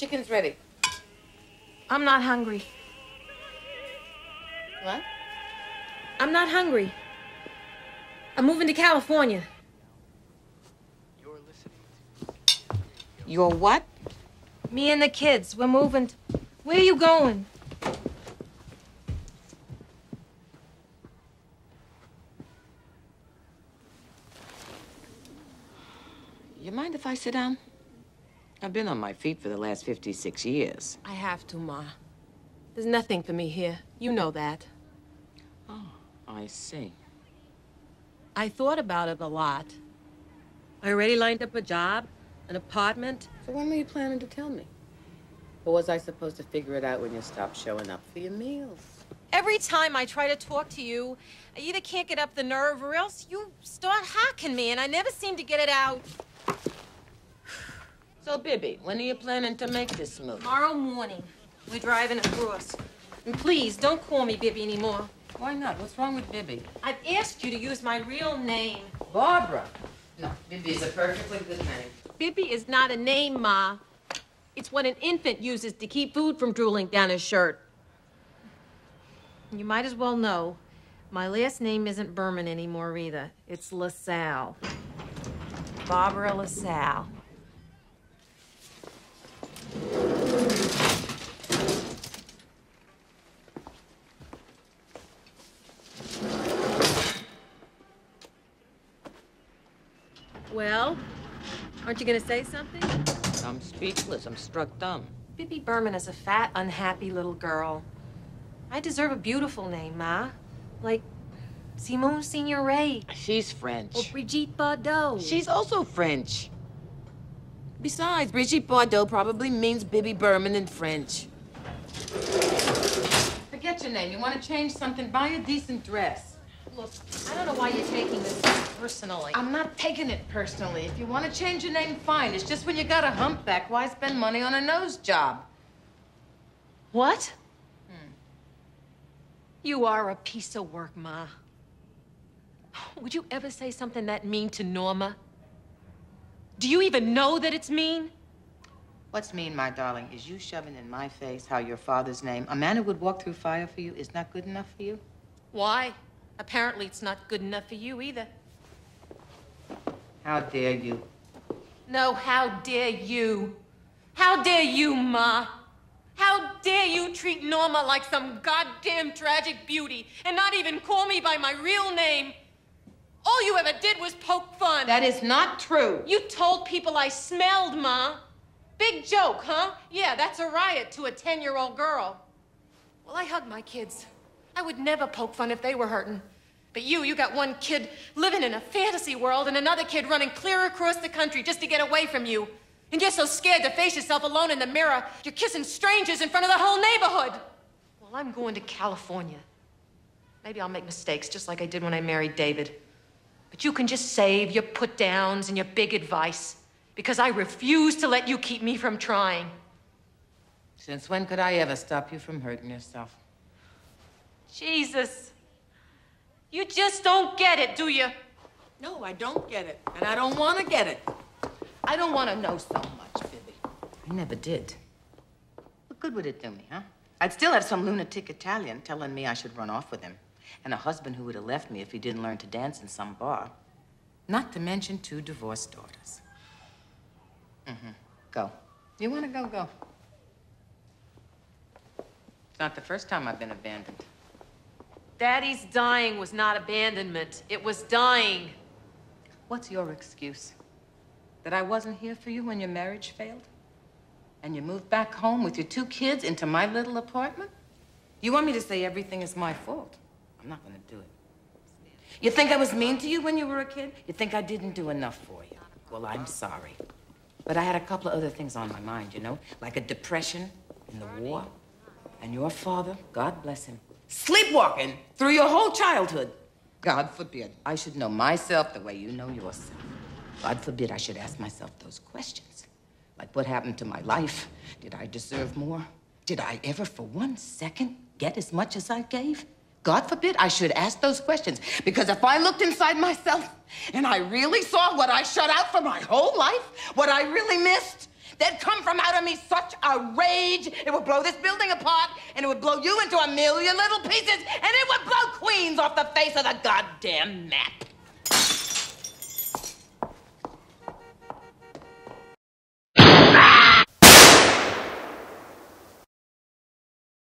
Chicken's ready. I'm not hungry. What? I'm not hungry. I'm moving to California. You're what? Me and the kids, we're moving. Where are you going? You mind if I sit down? I've been on my feet for the last 56 years. I have to, Ma. There's nothing for me here. You know that. Oh, I see. I thought about it a lot. I already lined up a job, an apartment. So when were you planning to tell me? Or was I supposed to figure it out when you stopped showing up for your meals? Every time I try to talk to you, I either can't get up the nerve or else you start hacking me, and I never seem to get it out. So, Bibby, when are you planning to make this move? Tomorrow morning. We're driving across. And please, don't call me Bibby anymore. Why not? What's wrong with Bibby? I've asked you to use my real name. Barbara. No, Bibby is a perfectly good name. Bibby is not a name, Ma. It's what an infant uses to keep food from drooling down his shirt. You might as well know, my last name isn't Berman anymore either. It's LaSalle. Barbara LaSalle. Well, aren't you gonna say something? I'm speechless. I'm struck dumb. Bibby Berman is a fat, unhappy little girl. I deserve a beautiful name, Ma. Like Simone Signoret. She's French. Or Brigitte Bardot. She's also French. Besides, Brigitte Bardot probably means Bibby Berman in French. Forget your name. You want to change something? Buy a decent dress. Look, I don't know why you're taking this personally. I'm not taking it personally. If you want to change your name, fine. It's just when you got a humpback, why spend money on a nose job? What? You are a piece of work, Ma. Would you ever say something that mean to Norma? Do you even know that it's mean? What's mean, my darling, is you shoving in my face how your father's name, a man who would walk through fire for you, is not good enough for you? Why? Apparently it's not good enough for you either. How dare you? No, how dare you? How dare you, Ma? How dare you treat Norma like some goddamn tragic beauty and not even call me by my real name? All you ever did was poke fun. That is not true. You told people I smelled, Ma. Big joke, huh? Yeah, that's a riot to a 10-year-old girl. Well, I hug my kids. I would never poke fun if they were hurting. But you got one kid living in a fantasy world and another kid running clear across the country just to get away from you. And you're so scared to face yourself alone in the mirror, you're kissing strangers in front of the whole neighborhood. Well, I'm going to California. Maybe I'll make mistakes just like I did when I married David. But you can just save your put-downs and your big advice because I refuse to let you keep me from trying. Since when could I ever stop you from hurting yourself? Jesus. You just don't get it, do you? No, I don't get it. And I don't want to get it. I don't want to know so much, Bibby. I never did. What good would it do me, huh? I'd still have some lunatic Italian telling me I should run off with him. And a husband who would have left me if he didn't learn to dance in some bar. Not to mention 2 divorced daughters. Go. You want to go, go. It's not the first time I've been abandoned. Daddy's dying was not abandonment. It was dying. What's your excuse? That I wasn't here for you when your marriage failed? And you moved back home with your 2 kids into my little apartment? You want me to say everything is my fault? I'm not going to do it. You think I was mean to you when you were a kid? You think I didn't do enough for you? Well, I'm sorry. But I had a couple of other things on my mind, you know? Like a depression and the war. And your father, God bless him, sleepwalking through your whole childhood. God forbid I should know myself the way you know yourself. God forbid I should ask myself those questions. Like, what happened to my life? Did I deserve more? Did I ever for 1 second get as much as I gave? God forbid I should ask those questions. Because if I looked inside myself and I really saw what I shut out for my whole life, what I really missed, there'd come from out of me such a rage. It would blow this building apart, and it would blow you into a million little pieces, and it would blow Queens off the face of the goddamn map.